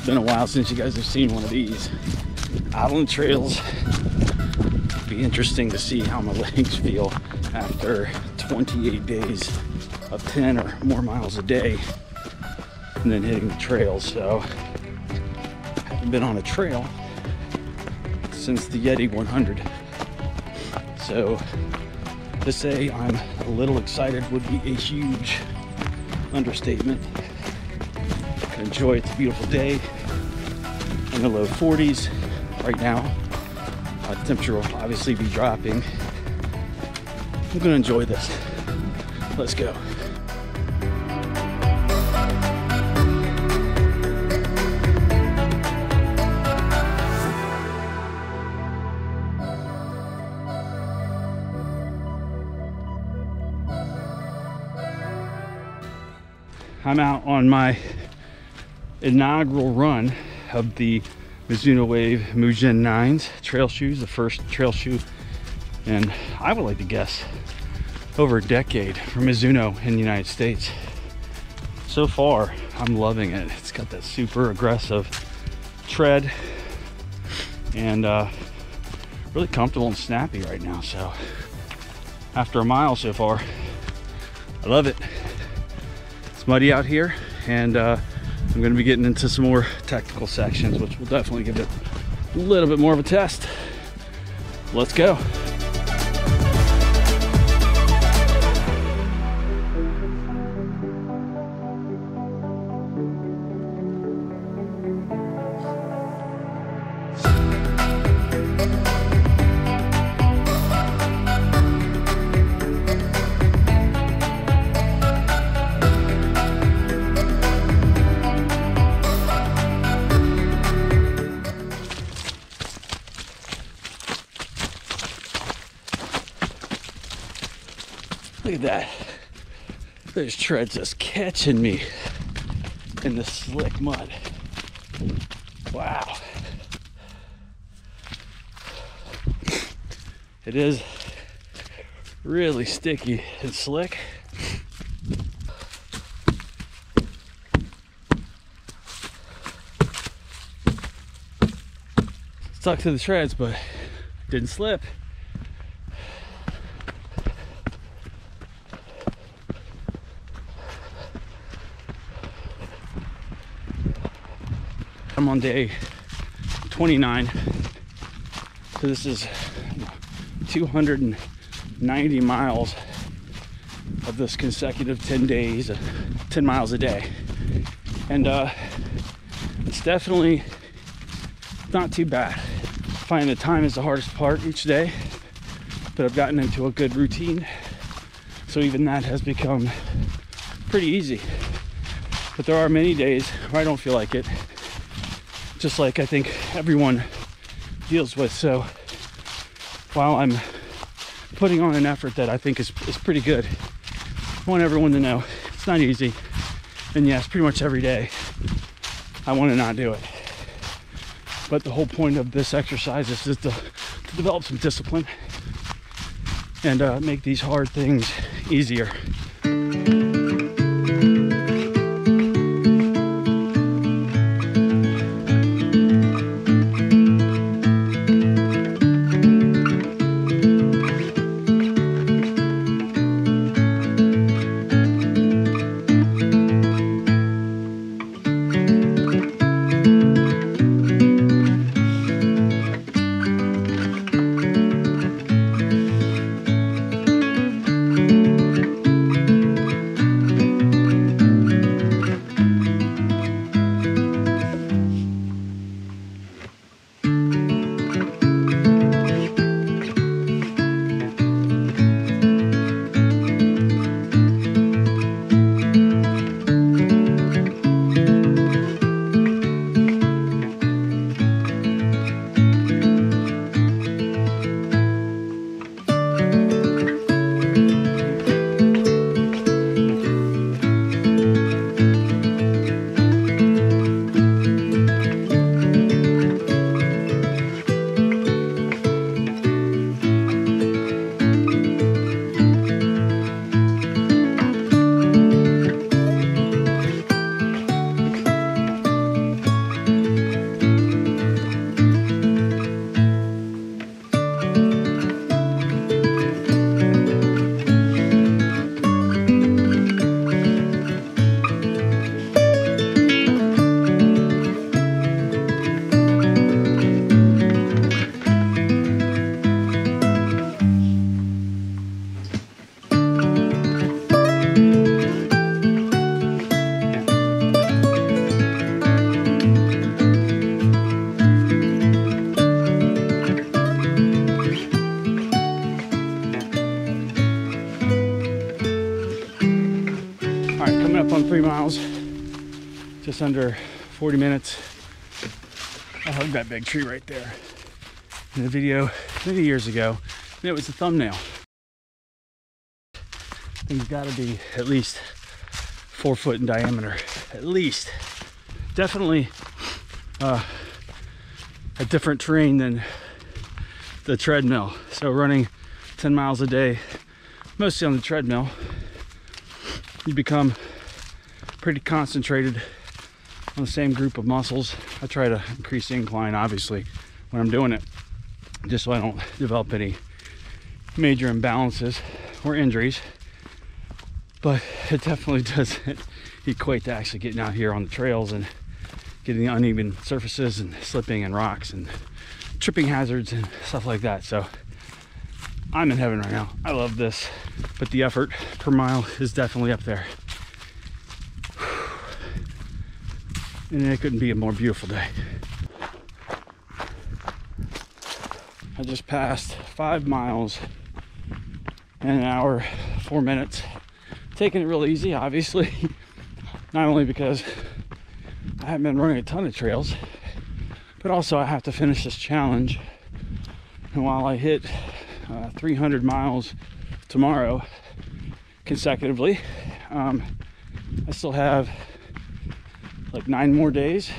It's been a while since you guys have seen one of these. Out on the trails. Be interesting to see how my legs feel after 28 days of 10 or more miles a day and then hitting the trails. So I haven't been on a trail since the Yeti 100. So to say I'm a little excited would be a huge understatement. Enjoy it. It's a beautiful day in the low 40s right now. The temperature will obviously be dropping. I'm gonna enjoy this. Let's go. I'm out on my inaugural run of the Mizuno Wave Mujin 9s trail shoes, the first trail shoe, and I would like to guess over a decade from Mizuno in the United States. So far, I'm loving it. It's got that super aggressive tread and really comfortable and snappy right now. So after a mile so far, I love it. It's muddy out here, and I'm going to be getting into some more technical sections, which will definitely give it a little bit more of a test. Let's go. Look at that. Those treads just catching me in the slick mud. Wow. It is really sticky and slick. Stuck to the treads, but didn't slip. I'm on day 29, so this is 290 miles of this consecutive 10 days, 10 miles a day, and it's definitely not too bad. Finding the time is the hardest part each day, but I've gotten into a good routine, so even that has become pretty easy. But there are many days where I don't feel like it, just like I think everyone deals with. So while I'm putting on an effort that I think is pretty good, I want everyone to know it's not easy. And yes, pretty much every day I want to not do it. But the whole point of this exercise is just to develop some discipline and make these hard things easier. All right, coming up on 3 miles, just under 40 minutes. I hugged that big tree right there in a video many years ago, and it was a thumbnail. Thing's got to be at least 4 foot in diameter, at least. Definitely a different terrain than the treadmill. So running 10 miles a day, mostly on the treadmill, you become pretty concentrated on the same group of muscles. I try to increase the incline, obviously, when I'm doing it, just so I don't develop any major imbalances or injuries. But it definitely doesn't equate to actually getting out here on the trails and getting the uneven surfaces and slipping and rocks and tripping hazards and stuff like that. So I'm in heaven right now. I love this, but the effort per mile is definitely up there. And it couldn't be a more beautiful day. I just passed 5 miles in an hour, 4 minutes. Taking it real easy, obviously. Not only because I haven't been running a ton of trails, but also I have to finish this challenge. And while I hit 300 miles tomorrow consecutively, I still have like 9 more days,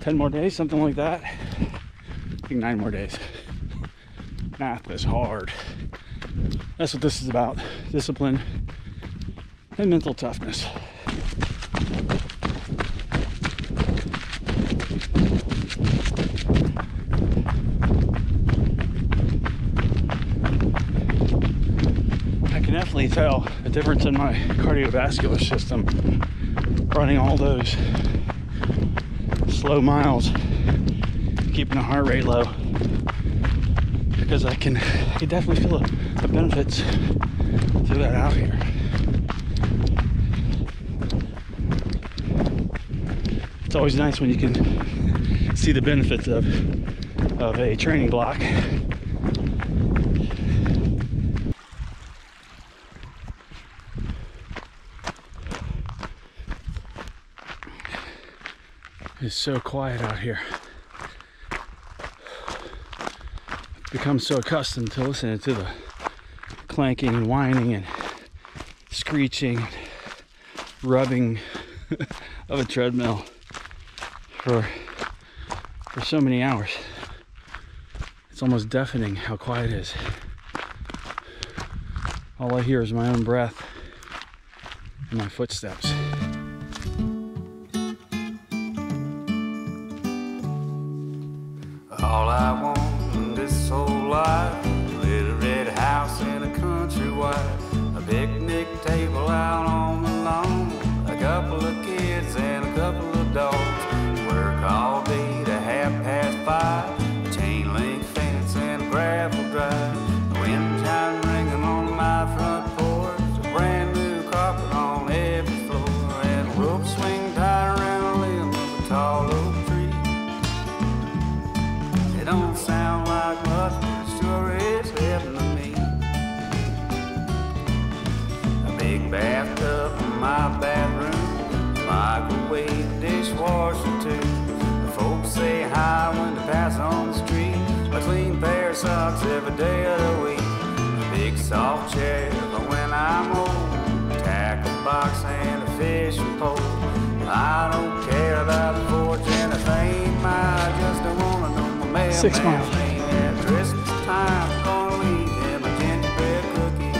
10 more days, something like that. I think 9 more days. Math is hard. That's what this is about. Discipline and mental toughness. I can definitely tell a difference in my cardiovascular system running all those slow miles, keeping the heart rate low, because I can definitely feel the benefits to that out here. It's always nice when you can see the benefits of a training block. It's so quiet out here. I've become so accustomed to listening to the clanking and whining and screeching and rubbing of a treadmill for so many hours. It's almost deafening how quiet it is. All I hear is my own breath and my footsteps. All I want in this whole life, a little red house and a country wife, a picnic table out on the lawn, a couple of kids and a couple of dogs. Work all day to 5:30, a chain link fence and a gravel drive, a wind chime ringing on my front porch, a brand new carpet on every floor, and a rope swing tied around a limb of a tall oak tree. It don't sound like much, but it sure is heaven to me. A big bathtub in my bathroom, a microwave, dishwasher too. The folks say hi when they pass on the street. A clean pair of socks every day of the week. A big soft chair for when I'm old. A tackle box and a fishing pole. I don't care about the fortune, a fame, I just don't wanna know. 6 miles. At Christmas time, gonna leave him a gingerbread cookie.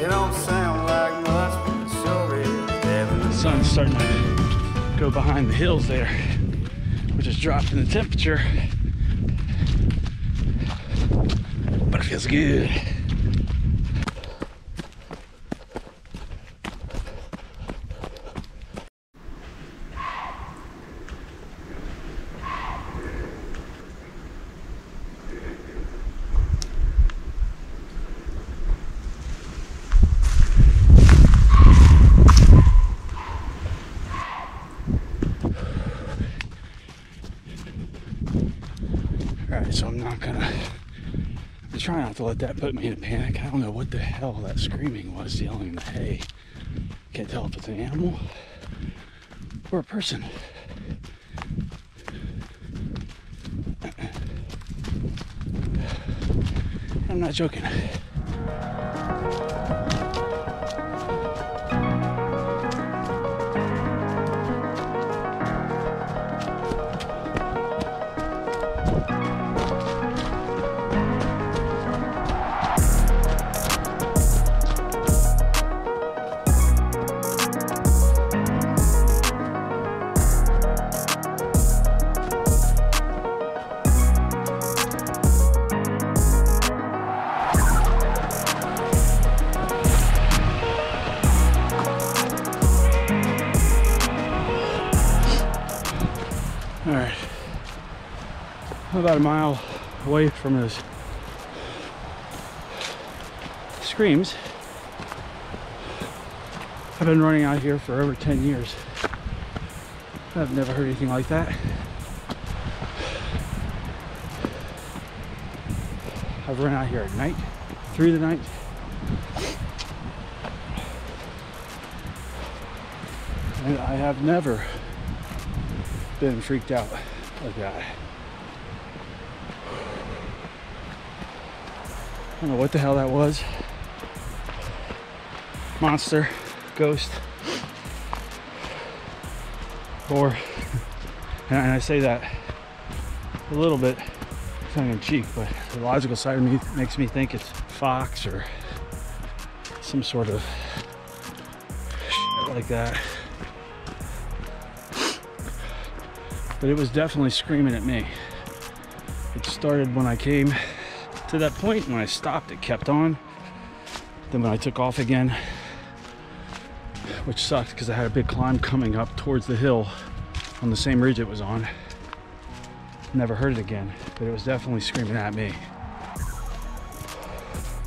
It don't sound like much, but it sure is heaven. The sun's starting to go behind the hills there, which is dropping the temperature, but it feels good. So I'm try not to let that put me in a panic. I don't know what the hell that screaming was, yelling in the hay. Can't tell if it's an animal or a person. I'm not joking. All right, I'm about a mile away from his screams. I've been running out here for over 10 years. I've never heard anything like that. I've run out here at night, through the night. And I have never been freaked out like that. I don't know what the hell that was. Monster, ghost, or, and I say that a little bit tongue in cheek, but the logical side of me makes me think it's fox or some sort of shit like that. But it was definitely screaming at me. It started when I came to that point. When I stopped, it kept on. Then when I took off again, which sucked because I had a big climb coming up towards the hill on the same ridge it was on. Never heard it again, but it was definitely screaming at me.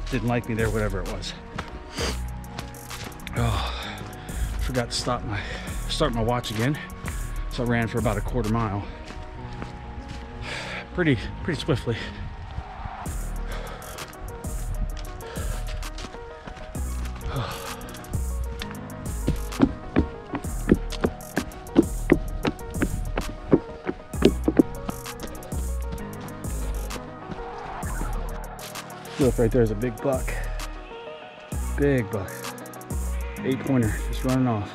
Didn't like me there, whatever it was. Oh, forgot to start my watch again. So I ran for about a quarter mile. Pretty swiftly. Look, right there's a big buck. Big buck. 8-pointer, just running off.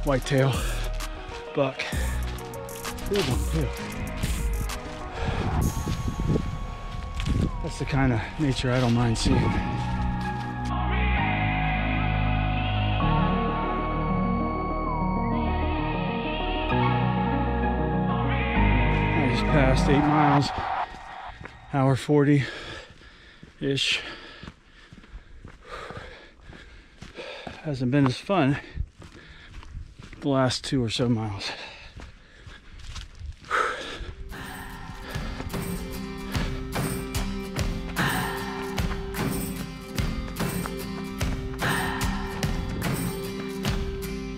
Whitetail buck. Big one too. That's the kind of nature I don't mind seeing. I just passed 8 miles, hour 40-ish. Hasn't been as fun the last 2 or so miles.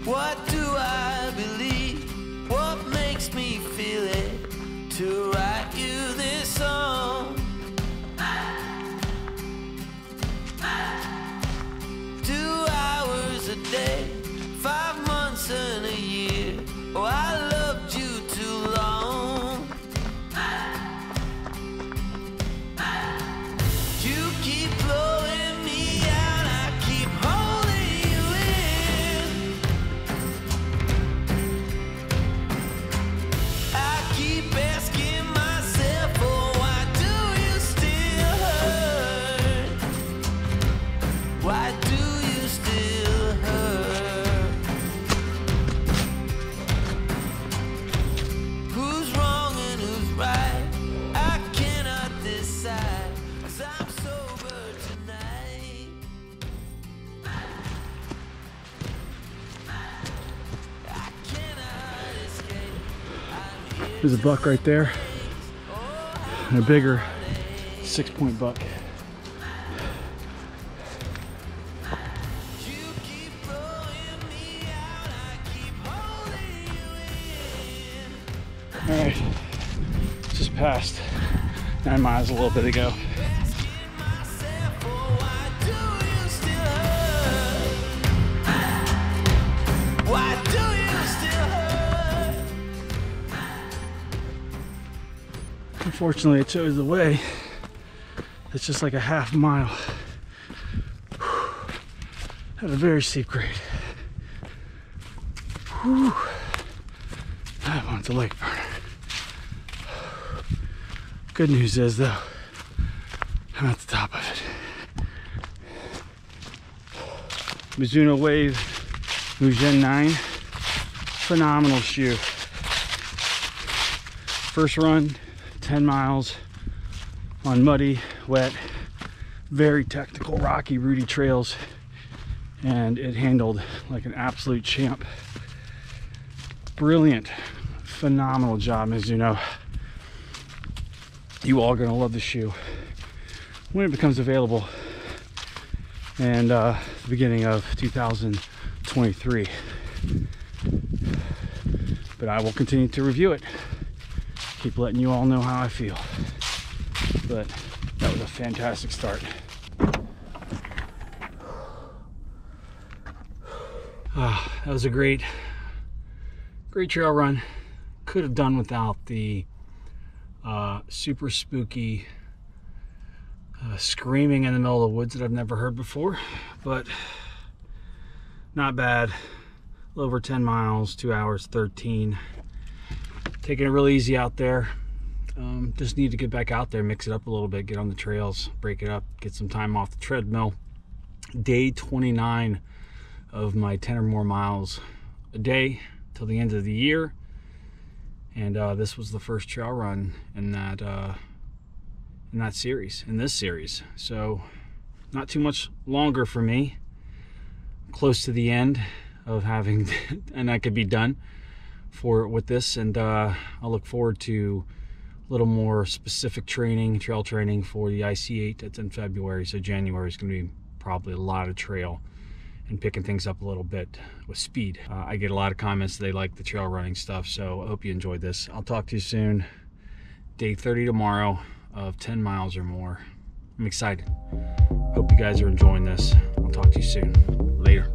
What do I believe? What makes me feel it to write you this song? 2 hours a day, 5 months and a year. Oh, I loved you too long. You keep blowing me out, I keep holding you in. I keep asking myself, oh, why do you still hurt? Why do you still hurt? Who's wrong and who's right? I cannot decide, 'cause I'm sober tonight. I cannot escape. I'm here. There's a buck right there, and a bigger 6-point buck. You keep blowing me out, I keep holding you in. All right, just passed 9 miles a little bit ago. Unfortunately, I chose the way it's just like a half mile at a very steep grade. Whew. That one's a lake burner. Good news is though, I'm at the top of it. Mizuno Wave Mujin 9, phenomenal shoe. First run, 10 miles on muddy, wet, very technical, rocky, rooty trails, and it handled like an absolute champ. Brilliant, phenomenal job, Mizuno. You all are gonna love the shoe when it becomes available, and the beginning of 2023. But I will continue to review it, keep letting you all know how I feel. But that was a fantastic start. That was a great trail run. Could have done without the super spooky screaming in the middle of the woods that I've never heard before, but not bad. A little over 10 miles, 2 hours 13. Taking it real easy out there. Just need to get back out there, mix it up a little bit, get on the trails, break it up, get some time off the treadmill. Day 29 of my 10 or more miles a day till the end of the year, and this was the first trail run in this series. So not too much longer for me. Close to the end of having, and I could be done with this, and I'll look forward to a little more specific training, trail training for the IC8 that's in February. So January is going to be probably a lot of trail and picking things up a little bit with speed. I get a lot of comments they like the trail running stuff, so I hope you enjoyed this. I'll talk to you soon. Day 30 tomorrow of 10 miles or more. I'm excited. Hope you guys are enjoying this. I'll talk to you soon. Later.